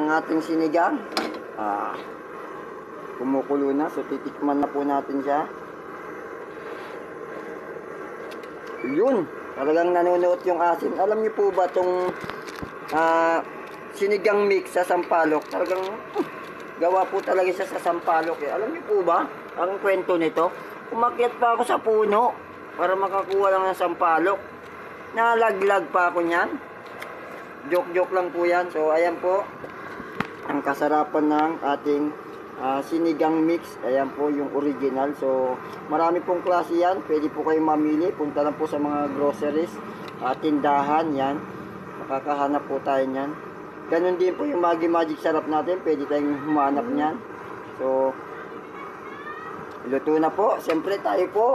ang ating sinigang. Kumukulo na, so titikman na po natin siya. Yun, talagang nanonood yung asin. Alam niyo po ba itong sinigang mix sa sampalok? Talagang gawa po talaga siya sa sampalok eh. Alam niyo po ba ang kwento nito? Umakyat pa ako sa puno para makakuha lang ng sampalok. Nalaglag pa ako niyan. Joke lang po yan. So ayan po ang kasarapan ng ating sinigang mix. Ayan po yung original. So marami pong klase yan. Pwede po kayong mamili. Punta lang po sa mga groceries, tindahan yan. Makakahanap po tayo nyan. Ganun din po yung magic sarap natin. Pwede tayong humanap nyan. So luto na po. Siyempre tayo po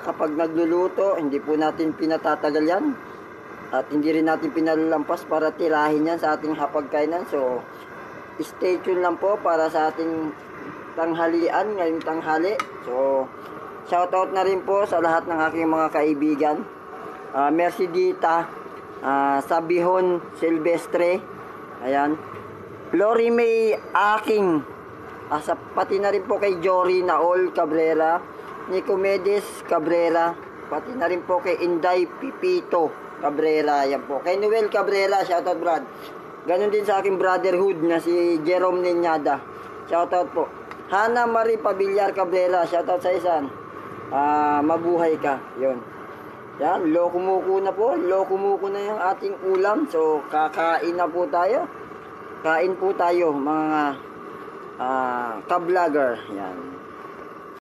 kapag nagluluto, hindi po natin pinatatagal yan. At hindi rin natin pinalampas para tirahin yan sa ating hapagkainan. So stay tuned lang po para sa ating tanghalian ngayong tanghali. So shoutout na rin po sa lahat ng aking mga kaibigan. Merci Dita, Sabihon Silvestre, ayan, Glory May Aking, pati na rin po kay Jory Naol Cabrera, Nicomedes Cabrera, pati na rin po kay Inday Pipito Cabrera, ayan po, kay Noel Cabrera, shoutout Brad. Ganon din sa aking brotherhood na si Jerome Ninyada, shoutout po. Hana Marie Pabillar Cabrera, shoutout sa isan. Mabuhay ka, yun. Yan, lokumuko na po, lokumuko na yung ating ulam. So kakain na po tayo. Kain po tayo mga ka-vlogger, yan.